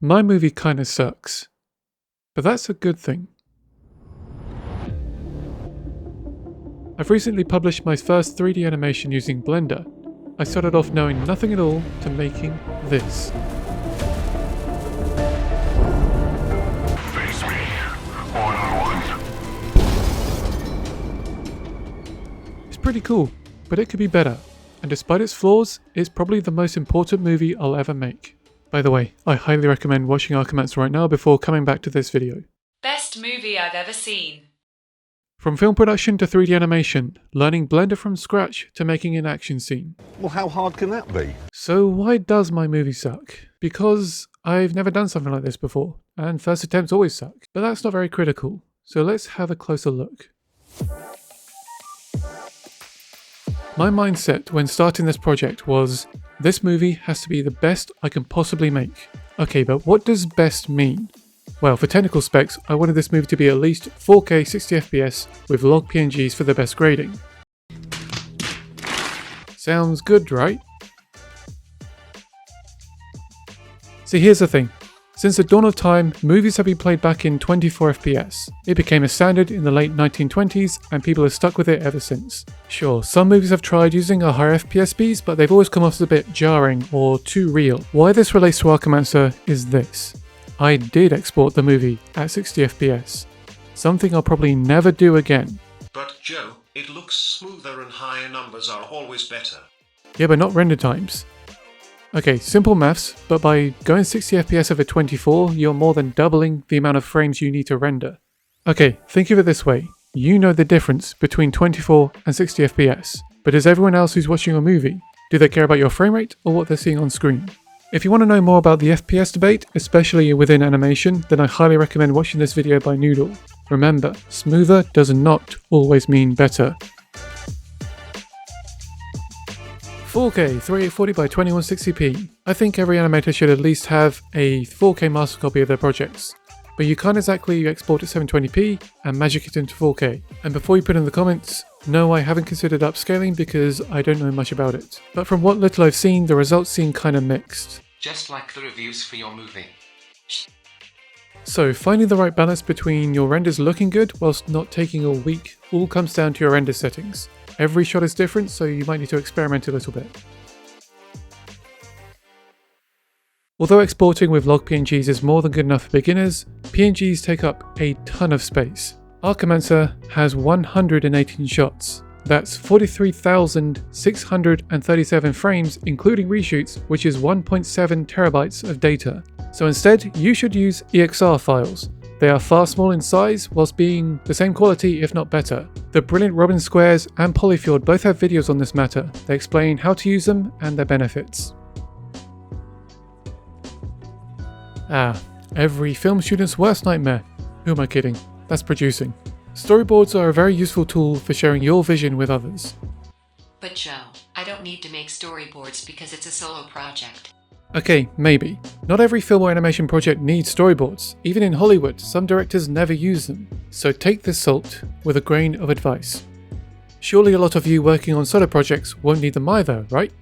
My movie kinda sucks. But that's a good thing. I've recently published my first 3D animation using Blender. I started off knowing nothing at all to making this. Face me. All I want. It's pretty cool, but it could be better. And despite its flaws, it's probably the most important movie I'll ever make. By the way, I highly recommend watching our comments right now before coming back to this video. Best movie I've ever seen. From film production to 3D animation, learning Blender from scratch to making an action scene. Well, how hard can that be? So why does my movie suck? Because I've never done something like this before, and first attempts always suck. But that's not very critical, so let's have a closer look. My mindset when starting this project was, this movie has to be the best I can possibly make. Okay, but what does best mean? Well, for technical specs, I wanted this movie to be at least 4K 60fps with log PNGs for the best grading. Sounds good, right? See, here's the thing. Since the dawn of time, movies have been played back in 24fps. It became a standard in the late 1920s and people have stuck with it ever since. Sure, some movies have tried using a higher FPS speeds, but they've always come off as a bit jarring or too real. Why this relates to Archimancer is this. I did export the movie at 60fps. Something I'll probably never do again. But Joe, it looks smoother and higher numbers are always better. Yeah, but not render times. Okay, simple maths, but by going 60fps over 24, you're more than doubling the amount of frames you need to render. Okay, think of it this way. You know the difference between 24 and 60fps, but does everyone else who's watching your movie? Do they care about your frame rate or what they're seeing on screen? If you want to know more about the FPS debate, especially within animation, then I highly recommend watching this video by Noodle. Remember, smoother does not always mean better. 4K 3840 by 2160p. I think every animator should at least have a 4K master copy of their projects. But you can't exactly export at 720p and magic it into 4K. And before you put in the comments, no, I haven't considered upscaling because I don't know much about it. But from what little I've seen, the results seem kinda mixed. Just like the reviews for your movie. So finding the right balance between your renders looking good whilst not taking all weak all comes down to your render settings. Every shot is different, so you might need to experiment a little bit. Although exporting with log PNGs is more than good enough for beginners, PNGs take up a ton of space. Archimancer has 118 shots. That's 43,637 frames including reshoots, which is 1.7 terabytes of data. So instead, you should use EXR files. They are far smaller in size whilst being the same quality if not better. The brilliant Robin Squares and Polyfjord both have videos on this matter. They explain how to use them and their benefits. Every film student's worst nightmare. Who am I kidding? That's producing. Storyboards are a very useful tool for sharing your vision with others. But Joe, I don't need to make storyboards because it's a solo project. Okay, maybe. Not every film or animation project needs storyboards. Even in Hollywood, some directors never use them. So take this salt with a grain of advice. Surely a lot of you working on solo projects won't need them either, right?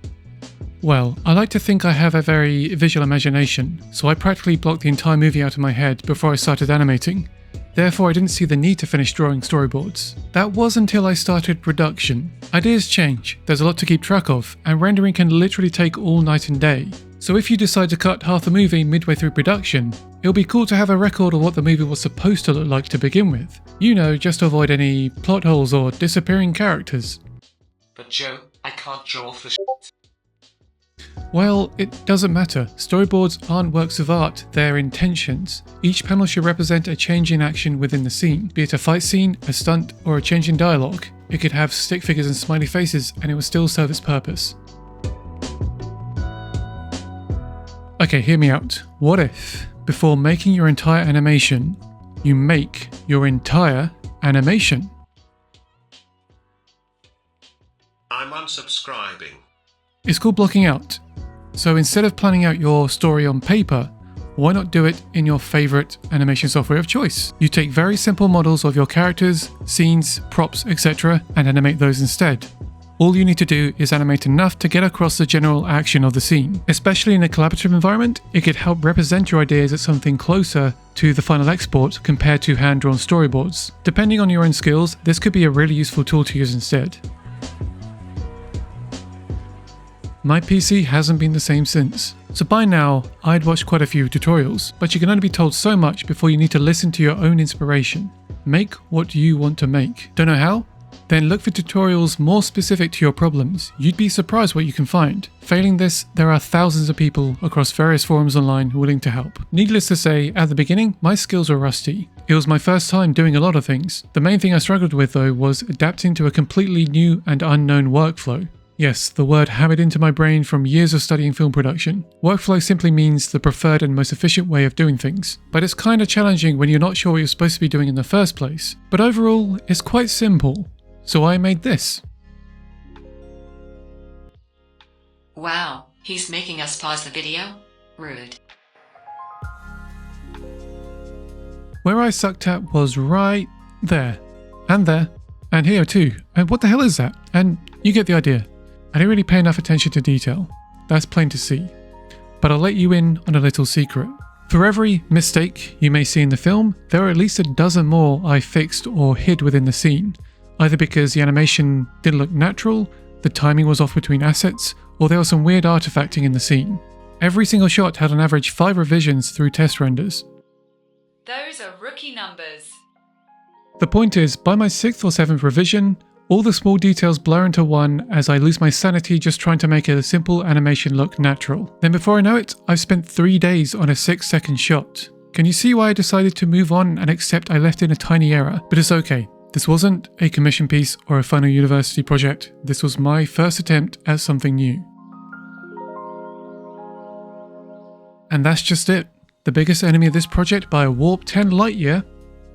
Well, I like to think I have a very visual imagination, so I practically blocked the entire movie out of my head before I started animating. Therefore, I didn't see the need to finish drawing storyboards. That was until I started production. Ideas change, there's a lot to keep track of, and rendering can literally take all night and day. So if you decide to cut half the movie midway through production, it'll be cool to have a record of what the movie was supposed to look like to begin with. You know, just to avoid any plot holes or disappearing characters. But Joe, I can't draw for shit. Well, it doesn't matter. Storyboards aren't works of art, they're intentions. Each panel should represent a change in action within the scene, be it a fight scene, a stunt, or a change in dialogue. It could have stick figures and smiley faces, and it will still serve its purpose. Okay, hear me out. What if, before making your entire animation, you make your entire animation? I'm unsubscribing. It's called blocking out. So instead of planning out your story on paper, why not do it in your favorite animation software of choice? You take very simple models of your characters, scenes, props, etc. and animate those instead. All you need to do is animate enough to get across the general action of the scene. Especially in a collaborative environment, it could help represent your ideas as something closer to the final export compared to hand-drawn storyboards. Depending on your own skills, this could be a really useful tool to use instead. My PC hasn't been the same since. So by now, I'd watched quite a few tutorials, but you can only be told so much before you need to listen to your own inspiration. Make what you want to make. Don't know how? Then look for tutorials more specific to your problems. You'd be surprised what you can find. Failing this, there are thousands of people across various forums online willing to help. Needless to say, at the beginning, my skills were rusty. It was my first time doing a lot of things. The main thing I struggled with though was adapting to a completely new and unknown workflow. Yes, the word hammered into my brain from years of studying film production. Workflow simply means the preferred and most efficient way of doing things, but it's kinda challenging when you're not sure what you're supposed to be doing in the first place. But overall, it's quite simple. So I made this. Wow, he's making us pause the video? Rude. Where I sucked at was right there, and here too. And what the hell is that? And you get the idea. I didn't really pay enough attention to detail. That's plain to see. But I'll let you in on a little secret. For every mistake you may see in the film, there are at least a dozen more I fixed or hid within the scene. Either because the animation didn't look natural, the timing was off between assets, or there was some weird artifacting in the scene. Every single shot had on average 5 revisions through test renders. Those are rookie numbers. The point is, by my 6th or 7th revision, all the small details blur into one as I lose my sanity just trying to make a simple animation look natural. Then before I know it, I've spent 3 days on a 6-second shot. Can you see why I decided to move on and accept I left in a tiny error? But it's okay. This wasn't a commission piece or a final university project. This was my first attempt at something new. And that's just it. The biggest enemy of this project by a warp 10 light year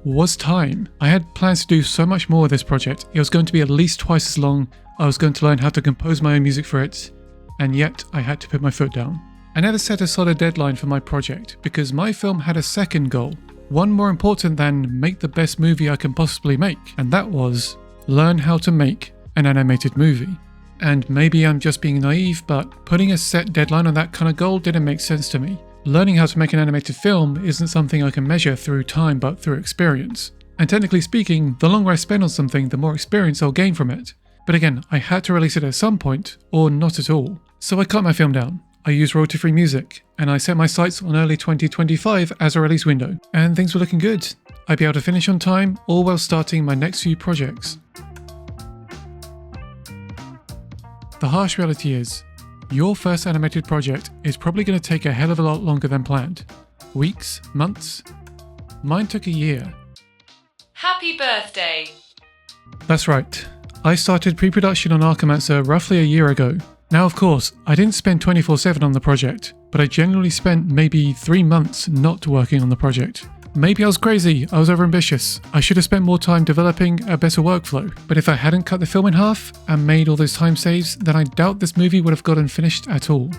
was time. I had plans to do so much more with this project. It was going to be at least twice as long. I was going to learn how to compose my own music for it, and yet I had to put my foot down. I never set a solid deadline for my project because my film had a second goal, one more important than make the best movie I can possibly make, and that was learn how to make an animated movie. And maybe I'm just being naive, but putting a set deadline on that kind of goal didn't make sense to me. Learning how to make an animated film isn't something I can measure through time but through experience. And technically speaking, the longer I spend on something, the more experience I'll gain from it. But again, I had to release it at some point, or not at all. So I cut my film down. I used royalty-free music, and I set my sights on early 2025 as a release window. And things were looking good. I'd be able to finish on time, all while starting my next few projects. The harsh reality is, your first animated project is probably going to take a hell of a lot longer than planned. Weeks, months. Mine took a year. Happy birthday! That's right. I started pre-production on Archimancer roughly a year ago. Now of course, I didn't spend 24/7 on the project, but I generally spent maybe 3 months not working on the project. Maybe I was crazy, I was overambitious. I should have spent more time developing a better workflow. But if I hadn't cut the film in half and made all those time saves, then I doubt this movie would have gotten finished at all.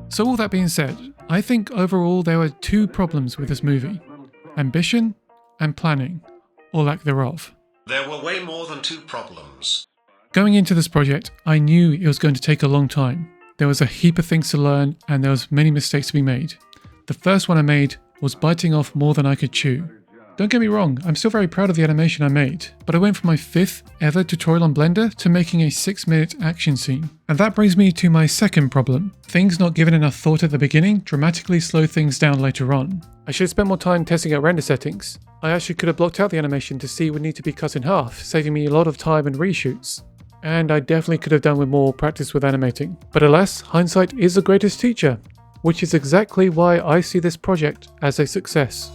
So all that being said, I think overall there were 2 problems with this movie. Ambition and planning, or lack thereof. There were way more than 2 problems. Going into this project, I knew it was going to take a long time. There was a heap of things to learn and there was many mistakes to be made. The first one I made was biting off more than I could chew. Don't get me wrong, I'm still very proud of the animation I made, but I went from my 5th ever tutorial on Blender to making a 6-minute action scene. And that brings me to my second problem. Things not given enough thought at the beginning dramatically slow things down later on. I should have spent more time testing out render settings. I actually could have blocked out the animation to see it would need to be cut in half, saving me a lot of time and reshoots. And I definitely could have done with more practice with animating. But alas, hindsight is the greatest teacher. Which is exactly why I see this project as a success.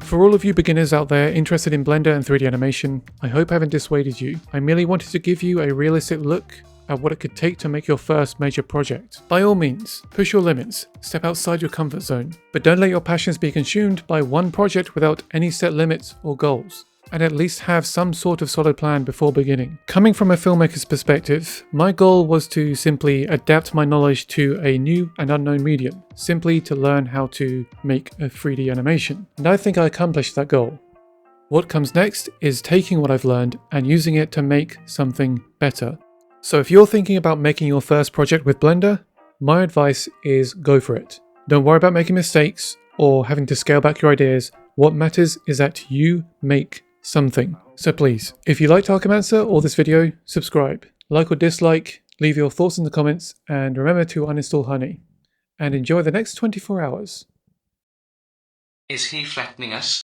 For all of you beginners out there interested in Blender and 3D animation, I hope I haven't dissuaded you. I merely wanted to give you a realistic look at what it could take to make your first major project. By all means, push your limits, step outside your comfort zone, but don't let your passions be consumed by one project without any set limits or goals. And at least have some sort of solid plan before beginning. Coming from a filmmaker's perspective, my goal was to simply adapt my knowledge to a new and unknown medium, simply to learn how to make a 3D animation. And I think I accomplished that goal. What comes next is taking what I've learned and using it to make something better. So if you're thinking about making your first project with Blender, my advice is go for it. Don't worry about making mistakes or having to scale back your ideas. What matters is that you make something. So please, if you liked Archimancer or this video, subscribe, like or dislike, leave your thoughts in the comments, and remember to uninstall Honey. And enjoy the next 24 hours. Is he flattening us?